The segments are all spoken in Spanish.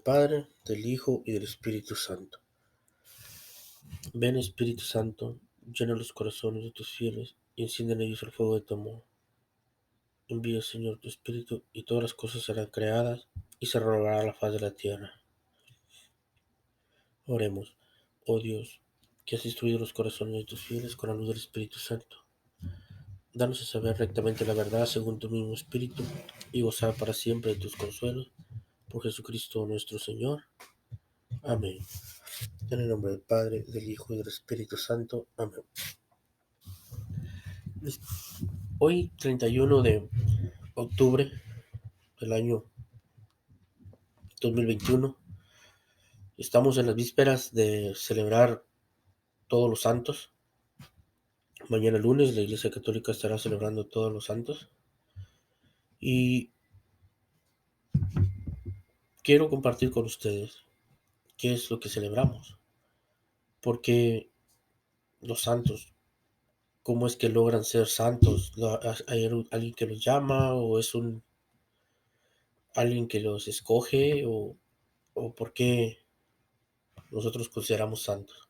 Padre, del Hijo y del Espíritu Santo. Ven, Espíritu Santo, llena los corazones de tus fieles y enciende en ellos el fuego de tu amor. Envía, Señor, tu Espíritu y todas las cosas serán creadas y se renovará la faz de la tierra. Oremos. Oh Dios, que has instruido los corazones de tus fieles con la luz del Espíritu Santo. Danos a saber rectamente la verdad según tu mismo Espíritu y gozar para siempre de tus consuelos. Por Jesucristo nuestro Señor. Amén. En el nombre del Padre, del Hijo y del Espíritu Santo. Amén. Hoy, 31 de octubre del año 2021, estamos en las vísperas de celebrar Todos los Santos. Mañana lunes la Iglesia Católica estará celebrando Todos los Santos. Y quiero compartir con ustedes qué es lo que celebramos. Porque los santos, ¿cómo es que logran ser santos? ¿Hay alguien que los llama o es alguien que los escoge o por qué nosotros consideramos santos?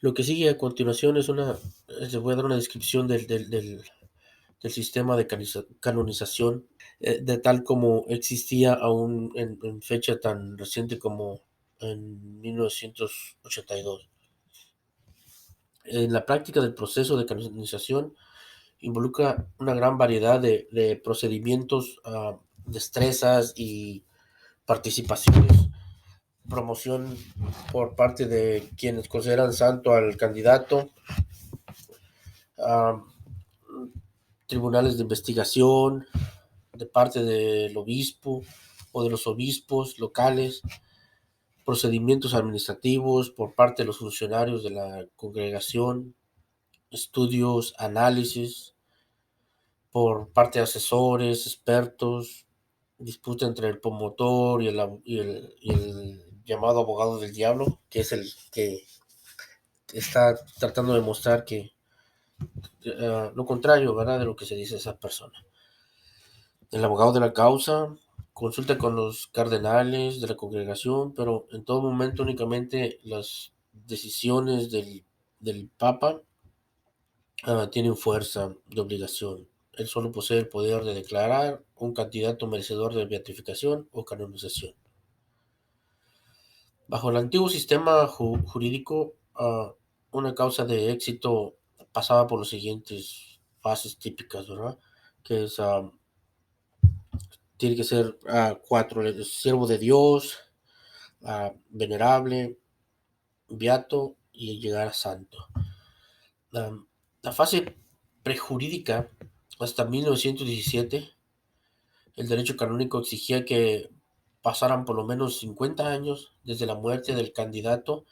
Lo que sigue a continuación les voy a dar una descripción del sistema de canonización, de tal como existía aún en fecha tan reciente como en 1982. En la práctica del proceso de canonización involucra una gran variedad de procedimientos, destrezas y participaciones, promoción por parte de quienes consideran santo al candidato, uh, tribunales de investigación de parte del obispo o de los obispos locales, procedimientos administrativos por parte de los funcionarios de la congregación, estudios, análisis por parte de asesores, expertos, disputa entre el promotor y el llamado abogado del diablo, que es el que está tratando de mostrar que lo contrario, ¿verdad?, de lo que se dice esa persona. El abogado de la causa consulta con los cardenales de la congregación, pero en todo momento únicamente las decisiones del Papa tienen fuerza de obligación. Él solo posee el poder de declarar un candidato merecedor de beatificación o canonización. Bajo el antiguo sistema jurídico, una causa de éxito pasaba por las siguientes fases típicas, ¿verdad? Que es, tiene que ser cuatro: siervo de Dios, venerable, beato y llegar a santo. La fase prejurídica, hasta 1917, el derecho canónico exigía que pasaran por lo menos 50 años desde la muerte del candidato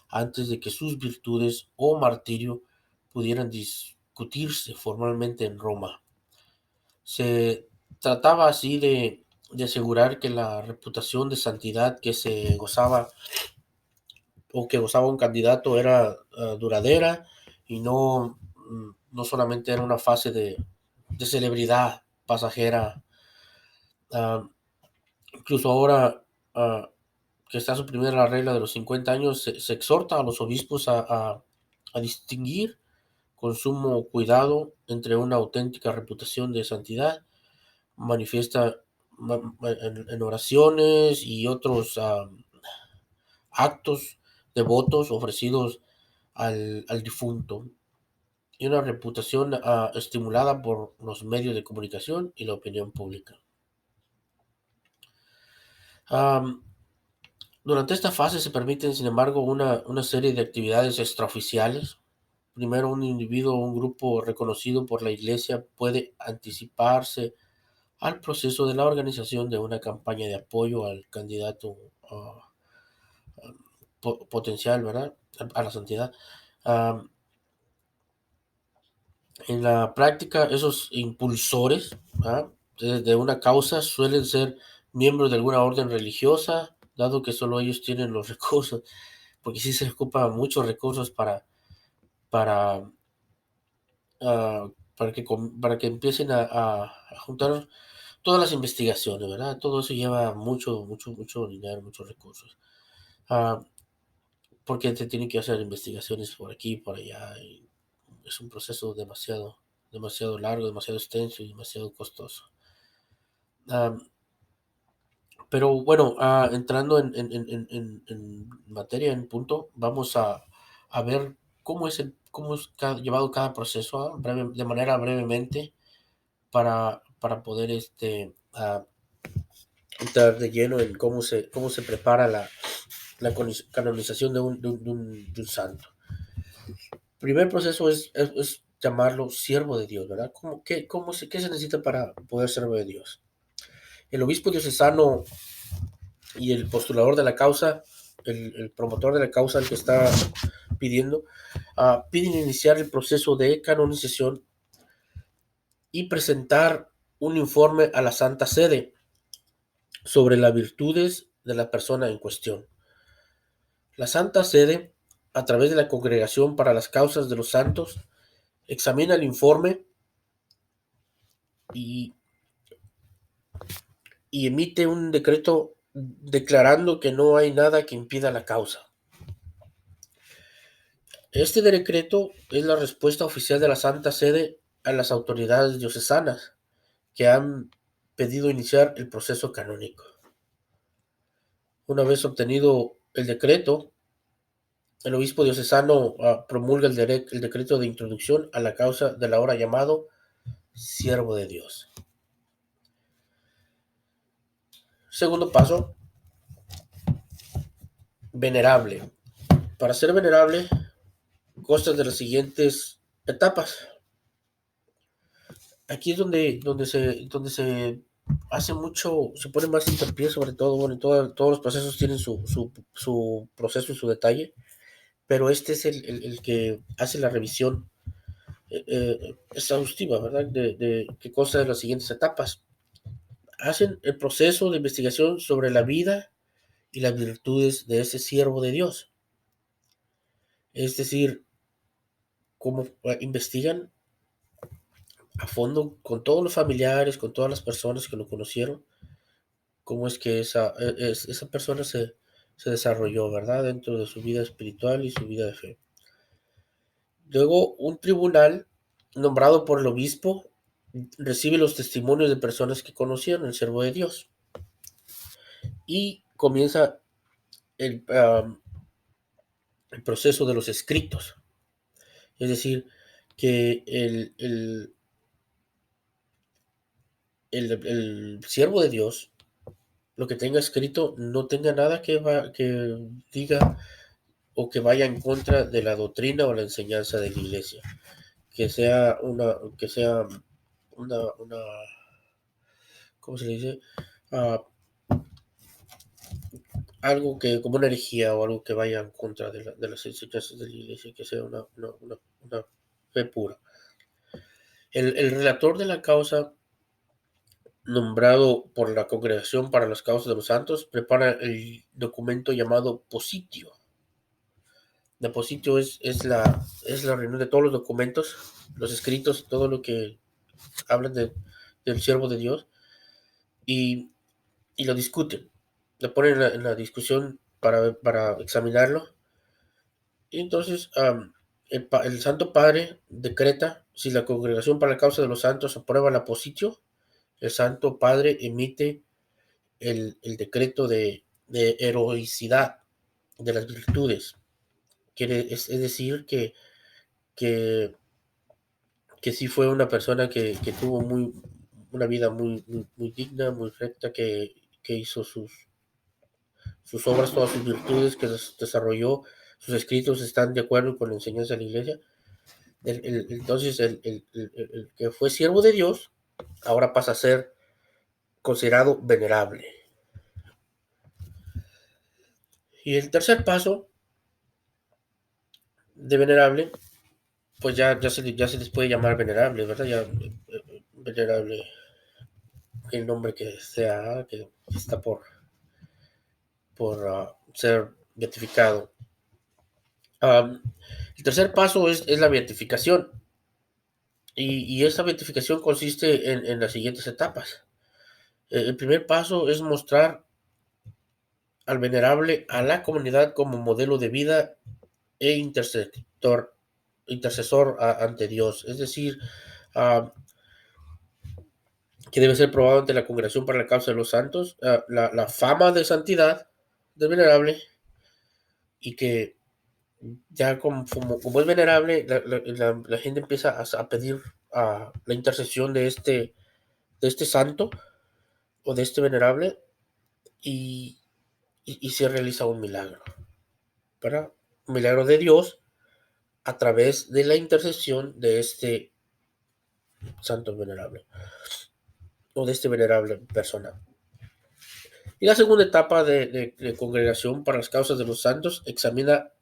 antes de que sus virtudes o martirio pudieran discutirse formalmente en Roma. Se trataba así de asegurar que la reputación de santidad que se gozaba o que gozaba un candidato era duradera y no solamente era una fase de celebridad pasajera. Uh, Incluso ahora que está suprimida la regla de los 50 años, se exhorta a los obispos a distinguir con sumo cuidado entre una auténtica reputación de santidad manifiesta en oraciones y otros actos devotos ofrecidos al difunto, y una reputación estimulada por los medios de comunicación y la opinión pública. Durante esta fase se permiten, sin embargo, una serie de actividades extraoficiales. Primero, un individuo o un grupo reconocido por la Iglesia puede anticiparse al proceso de la organización de una campaña de apoyo al candidato potencial, ¿verdad?, a la santidad. En la práctica, esos impulsores de una causa suelen ser miembros de alguna orden religiosa, dado que solo ellos tienen los recursos, porque sí se ocupan muchos recursos para, para que empiecen a juntar todas las investigaciones, ¿verdad? Todo eso lleva mucho, mucho, mucho dinero, muchos recursos. Ah, porque se tienen que hacer investigaciones por aquí y por allá. Y es un proceso demasiado, demasiado largo, demasiado extenso y demasiado costoso. Ah, pero bueno, entrando en materia, en punto, vamos a ver cómo es llevado cada proceso de manera brevemente para poder entrar de lleno en cómo se prepara la canonización de un santo. El primer proceso es llamarlo siervo de Dios, ¿verdad? ¿Qué se necesita para poder ser de Dios? El obispo diocesano y el postulador de la causa, el promotor de la causa, el que está pidiendo, piden iniciar el proceso de canonización y presentar un informe a la Santa Sede sobre las virtudes de la persona en cuestión. La Santa Sede, a través de la Congregación para las Causas de los Santos, examina el informe y, y emite un decreto declarando que no hay nada que impida la causa. Este decreto es la respuesta oficial de la Santa Sede a las autoridades diocesanas que han pedido iniciar el proceso canónico. Una vez obtenido el decreto, el obispo diocesano promulga el decreto de introducción a la causa del ahora llamado siervo de Dios. Segundo paso, venerable. Para ser venerable, consta de las siguientes etapas. Aquí es donde se hace mucho, se pone más hincapié sobre todo, bueno, todos los procesos tienen su proceso y su detalle, pero este es el que hace la revisión exhaustiva, ¿verdad? Que consta de las siguientes etapas. Hacen el proceso de investigación sobre la vida y las virtudes de ese siervo de Dios. Es decir, cómo investigan a fondo con todos los familiares, con todas las personas que lo conocieron, cómo es que esa persona se desarrolló, ¿verdad? Dentro de su vida espiritual y su vida de fe. Luego, un tribunal nombrado por el obispo recibe los testimonios de personas que conocieron el siervo de Dios y comienza el proceso de los escritos. Es decir, que el siervo de Dios, lo que tenga escrito, no tenga nada que diga o que vaya en contra de la doctrina o la enseñanza de la iglesia. Que sea una ¿cómo se le dice? Uh, Algo que, como una herejía o algo que vaya en contra de las enseñanzas de la iglesia, que sea una fe pura. El relator de la causa, nombrado por la Congregación para las Causas de los Santos, prepara el documento llamado positio. La positio es la reunión de todos los documentos, los escritos, todo lo que hablan del siervo de Dios, y, y lo discuten. Lo ponen en la discusión para examinarlo. Y entonces el Santo Padre decreta, si la Congregación para la Causa de los Santos aprueba la positio, el Santo Padre emite el decreto de heroicidad de las virtudes. Es decir, que, que sí fue una persona que tuvo una vida muy, muy, muy digna, muy recta, que hizo sus obras, todas sus virtudes, que desarrolló, sus escritos están de acuerdo con la enseñanza de la iglesia. Entonces, el que fue siervo de Dios, ahora pasa a ser considerado venerable. Y el tercer paso de venerable, pues ya se les puede llamar venerable, ¿verdad? Ya venerable, el nombre que sea, que está por ser beatificado. El tercer paso es la beatificación. Y esa beatificación consiste en las siguientes etapas. El primer paso es mostrar al venerable a la comunidad como modelo de vida e intercesor ante Dios. Es decir, uh, que debe ser probado ante la Congregación para la Causa de los Santos, la fama de santidad del venerable, y que ya como es venerable, la gente empieza a pedir la intercesión de este santo o de este venerable, y, y se realiza un milagro, ¿verdad? Un milagro de Dios a través de la intercesión de este santo venerable o de este venerable persona. Y la segunda etapa de congregación para las causas de los santos examina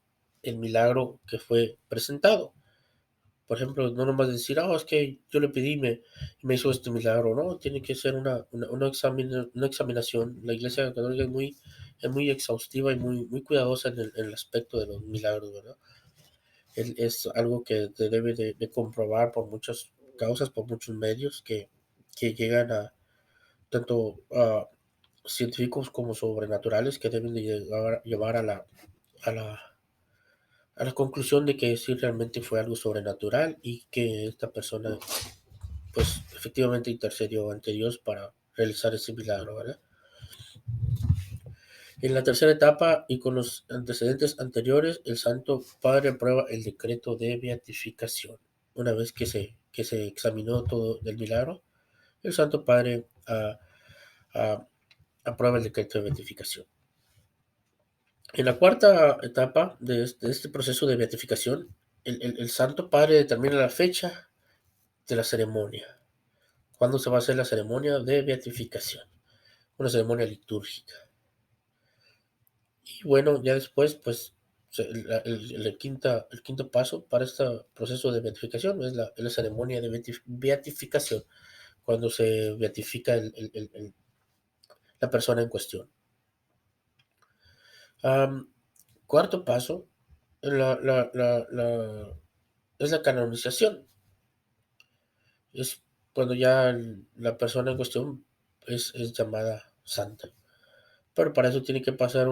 el milagro que fue presentado. Por ejemplo, no nomás decir, es que yo le pedí y me hizo este milagro, ¿no? Tiene que ser una examinación. La Iglesia Católica es muy exhaustiva y muy cuidadosa en el aspecto de los milagros, ¿verdad? Es algo que se debe de comprobar por muchas causas, por muchos medios que llegan a tanto científicos como sobrenaturales, que deben de llevar a la, a la conclusión de que sí realmente fue algo sobrenatural y que esta persona pues efectivamente intercedió ante Dios para realizar ese milagro, ¿verdad? En la tercera etapa y con los antecedentes anteriores, el Santo Padre aprueba el decreto de beatificación. Una vez que se examinó todo del milagro, el Santo Padre aprueba el decreto de beatificación. En la cuarta etapa de este proceso de beatificación, el Santo Padre determina la fecha de la ceremonia. ¿Cuándo se va a hacer la ceremonia de beatificación? Una ceremonia litúrgica. Y bueno, ya después, pues, el quinto paso para este proceso de beatificación es la ceremonia de beatificación, cuando se beatifica la persona en cuestión. Cuarto paso la, la, la, la, es la canonización. Es cuando ya la persona en cuestión es llamada santa. Pero para eso tiene que pasar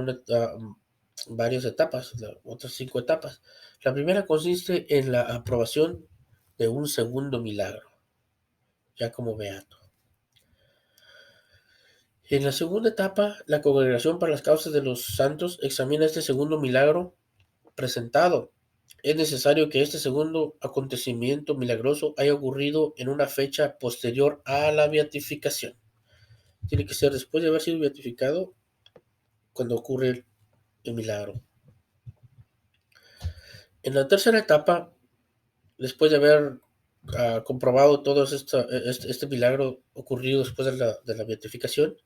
varias etapas, otras 5 etapas. La primera consiste en la aprobación de un segundo milagro, ya como beato. En la segunda etapa, la Congregación para las Causas de los Santos examina este segundo milagro presentado. Es necesario que este segundo acontecimiento milagroso haya ocurrido en una fecha posterior a la beatificación. Tiene que ser después de haber sido beatificado cuando ocurre el milagro. En la tercera etapa, después de haber comprobado todo este milagro ocurrido después de la beatificación,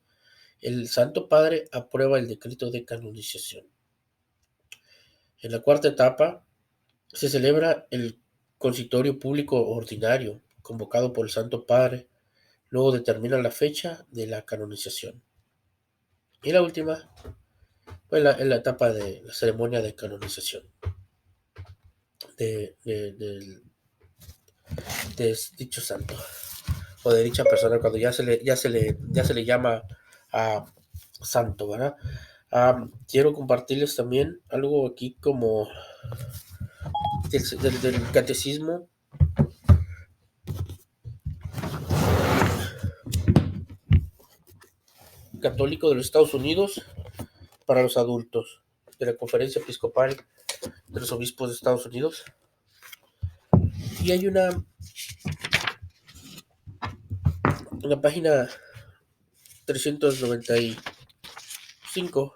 el Santo Padre aprueba el decreto de canonización. En la cuarta etapa, se celebra el consitorio público ordinario, convocado por el Santo Padre. Luego determina la fecha de la canonización. Y la última fue la etapa de la ceremonia de canonización de, de, de, de dicho santo o de dicha persona cuando ya se le llama a santo, ¿verdad? Quiero compartirles también algo aquí como del catecismo católico de los Estados Unidos para los adultos, de la Conferencia Episcopal de los Obispos de Estados Unidos. Y hay una página 395.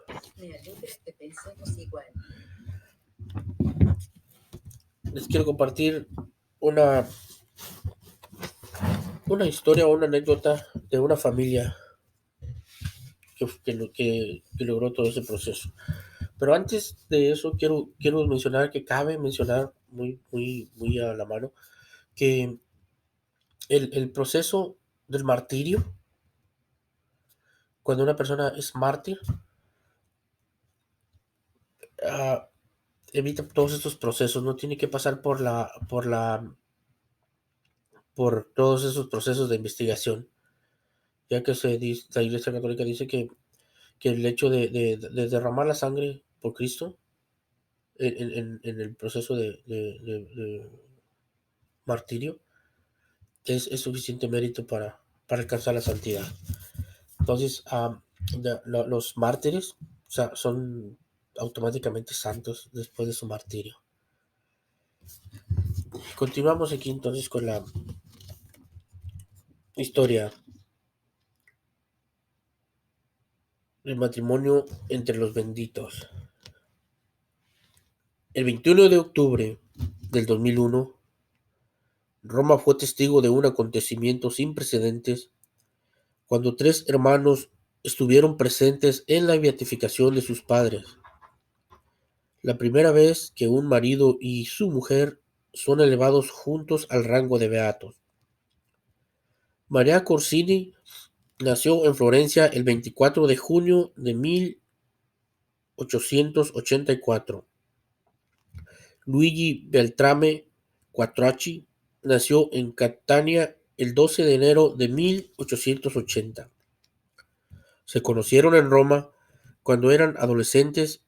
Les quiero compartir una, una historia o una anécdota de una familia que logró todo ese proceso. Pero antes de eso, quiero mencionar que cabe mencionar muy a la mano que el proceso del martirio, cuando una persona es mártir, uh, evita todos estos procesos, no tiene que pasar por todos esos procesos de investigación. ya que la Iglesia Católica dice que el hecho de derramar la sangre por Cristo en el proceso de martirio es suficiente mérito para alcanzar la santidad. Entonces, los mártires, o sea, son automáticamente santos después de su martirio. Continuamos aquí entonces con la historia del matrimonio entre los benditos. El 21 de octubre del 2001, Roma fue testigo de un acontecimiento sin precedentes cuando tres hermanos estuvieron presentes en la beatificación de sus padres. La primera vez que un marido y su mujer son elevados juntos al rango de beatos. María Corsini nació en Florencia el 24 de junio de 1884. Luigi Beltrame Quattrocchi nació en Catania el 12 de enero de 1880. Se conocieron en Roma cuando eran adolescentes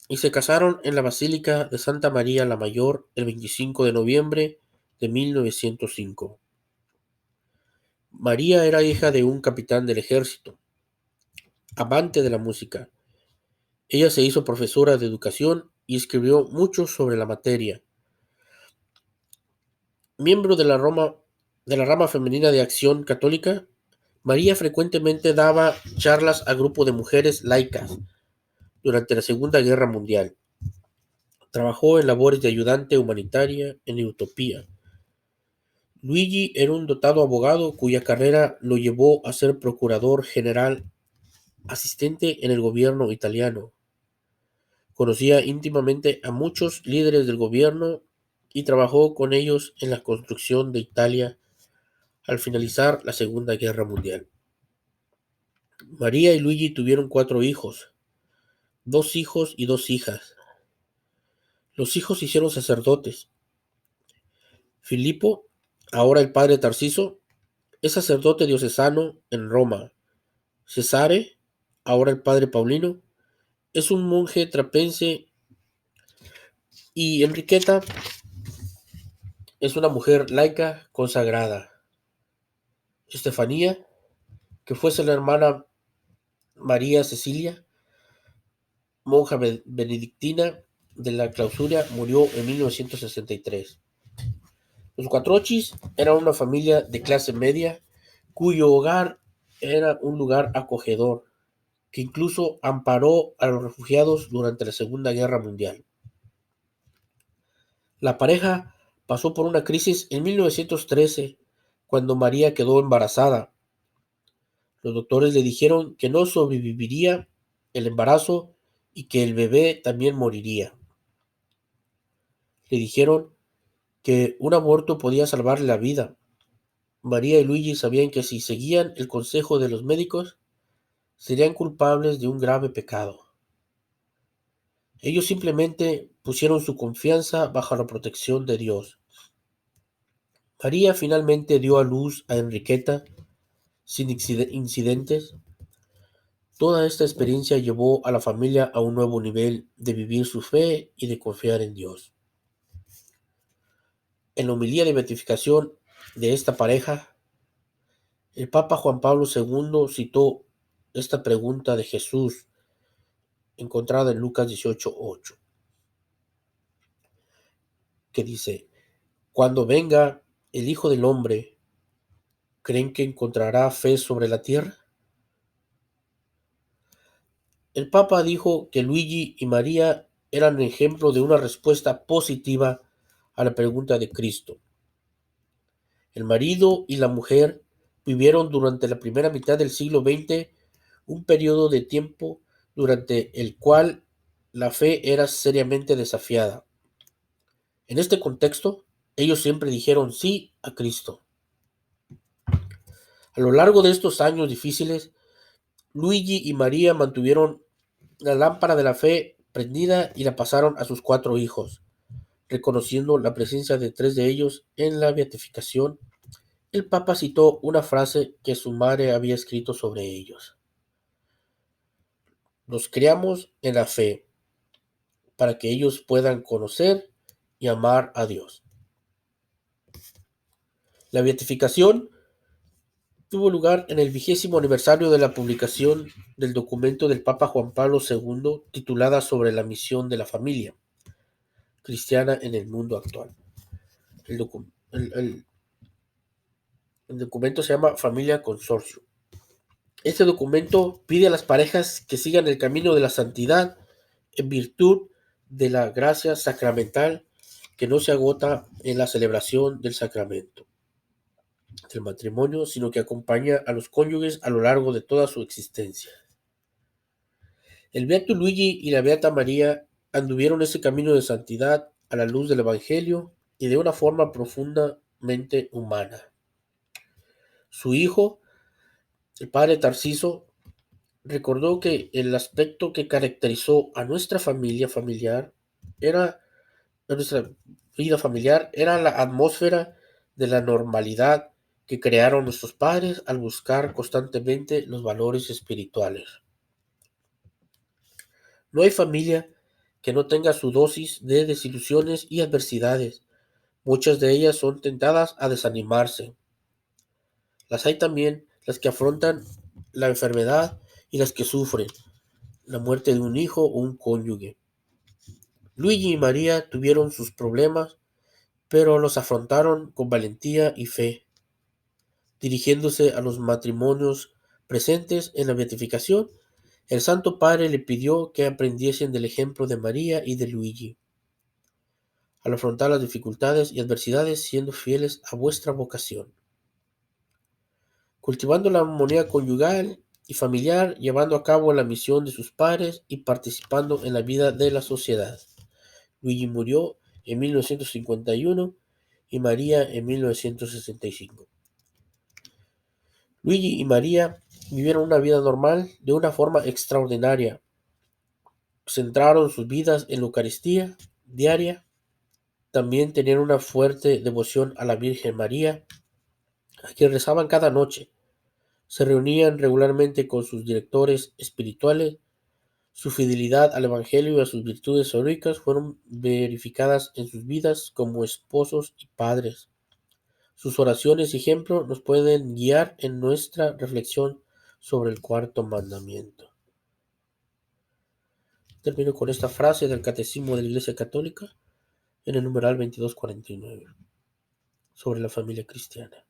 y se casaron en la Basílica de Santa María la Mayor el 25 de noviembre de 1905. María era hija de un capitán del ejército, amante de la música. Ella se hizo profesora de educación y escribió mucho sobre la materia. Miembro de la rama femenina de Acción Católica, María frecuentemente daba charlas a grupos de mujeres laicas durante la Segunda Guerra Mundial. Trabajó en labores de ayudante humanitaria en Utopía. Luigi era un dotado abogado cuya carrera lo llevó a ser procurador general asistente en el gobierno italiano. Conocía íntimamente a muchos líderes del gobierno y trabajó con ellos en la construcción de Italia al finalizar la Segunda Guerra Mundial. María y Luigi tuvieron 4 hijos, 2 hijos y 2 hijas. Los hijos se hicieron sacerdotes. Filippo, ahora el padre Tarciso, es sacerdote diocesano en Roma. Cesare, ahora el padre Paulino, es un monje trapense y Enriqueta es una mujer laica consagrada. Estefanía, que fuese la hermana María Cecilia, monja benedictina de la clausura, murió en 1963. Los Quattrocchi eran una familia de clase media cuyo hogar era un lugar acogedor, que incluso amparó a los refugiados durante la Segunda Guerra Mundial. La pareja pasó por una crisis en 1913, cuando María quedó embarazada. Los doctores le dijeron que no sobreviviría el embarazo y que el bebé también moriría. Le dijeron que un aborto podía salvarle la vida. María y Luigi sabían que si seguían el consejo de los médicos, serían culpables de un grave pecado. Ellos simplemente pusieron su confianza bajo la protección de Dios. María finalmente dio a luz a Enriqueta sin incidentes. Toda esta experiencia llevó a la familia a un nuevo nivel de vivir su fe y de confiar en Dios. En la homilía de beatificación de esta pareja, el Papa Juan Pablo II citó esta pregunta de Jesús encontrada en Lucas 18:8, que dice: Cuando venga el Hijo del Hombre, ¿creen que encontrará fe sobre la tierra? El Papa dijo que Luigi y María eran ejemplo de una respuesta positiva a la pregunta de Cristo. El marido y la mujer vivieron durante la primera mitad del siglo XX un periodo de tiempo durante el cual la fe era seriamente desafiada. En este contexto, ellos siempre dijeron sí a Cristo. A lo largo de estos años difíciles, Luigi y María mantuvieron la lámpara de la fe prendida y la pasaron a sus 4 hijos, reconociendo la presencia de 3 de ellos en la beatificación El Papa citó una frase que su madre había escrito sobre ellos: los criamos en la fe para que ellos puedan conocer y amar a Dios. La beatificación tuvo lugar en el 20º aniversario de la publicación del documento del Papa Juan Pablo II titulada Sobre la misión de la familia cristiana en el mundo actual. El, docu- el documento se llama Familia Consorcio. Este documento pide a las parejas que sigan el camino de la santidad en virtud de la gracia sacramental que no se agota en la celebración del sacramento del matrimonio, sino que acompaña a los cónyuges a lo largo de toda su existencia. El beato Luigi y la beata María anduvieron ese camino de santidad a la luz del Evangelio y de una forma profundamente humana. Su hijo, el padre Tarciso, recordó que el aspecto que caracterizó a nuestra a nuestra vida familiar, era la atmósfera de la normalidad que crearon nuestros padres al buscar constantemente los valores espirituales. No hay familia que no tenga su dosis de desilusiones y adversidades. Muchas de ellas son tentadas a desanimarse. Las hay también las que afrontan la enfermedad y las que sufren la muerte de un hijo o un cónyuge. Luigi y María tuvieron sus problemas, pero los afrontaron con valentía y fe, dirigiéndose a los matrimonios presentes en la beatificación. El Santo Padre le pidió que aprendiesen del ejemplo de María y de Luigi, al afrontar las dificultades y adversidades siendo fieles a vuestra vocación, cultivando la armonía conyugal y familiar, llevando a cabo la misión de sus padres y participando en la vida de la sociedad. Luigi murió en 1951 y María en 1965. Luigi y María vivieron una vida normal de una forma extraordinaria. Centraron sus vidas en la Eucaristía diaria. También tenían una fuerte devoción a la Virgen María, a quien rezaban cada noche. Se reunían regularmente con sus directores espirituales. Su fidelidad al Evangelio y a sus virtudes heroicas fueron verificadas en sus vidas como esposos y padres. Sus oraciones y ejemplo nos pueden guiar en nuestra reflexión sobre el cuarto mandamiento. Termino con esta frase del Catecismo de la Iglesia Católica en el numeral 2249 sobre la familia cristiana.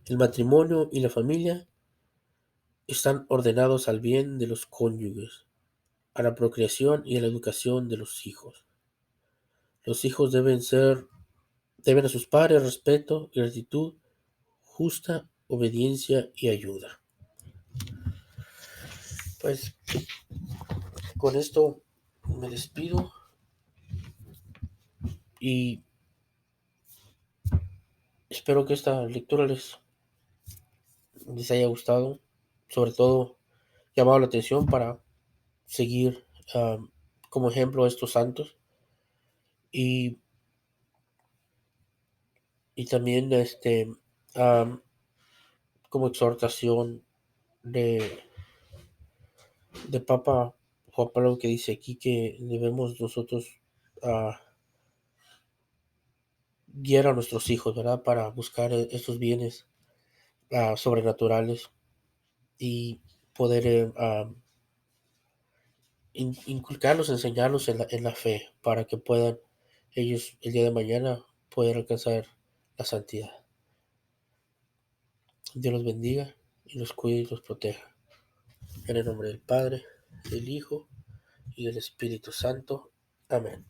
El matrimonio y la familia están ordenados al bien de los cónyuges, a la procreación y a la educación de los hijos. Los hijos deben a sus padres respeto, gratitud, justa obediencia y ayuda. Pues con esto me despido y espero que esta lectura les haya gustado, sobre todo llamado la atención para seguir como ejemplo a estos santos y, y también um, como exhortación de, de Papa Juan Pablo, que dice aquí que debemos nosotros uh, guiar a nuestros hijos, ¿verdad? Para buscar estos bienes sobrenaturales y poder inculcarlos, enseñarlos en la fe para que puedan ellos el día de mañana poder alcanzar la santidad. Dios los bendiga y los cuide y los proteja. En el nombre del Padre, del Hijo y del Espíritu Santo. Amén.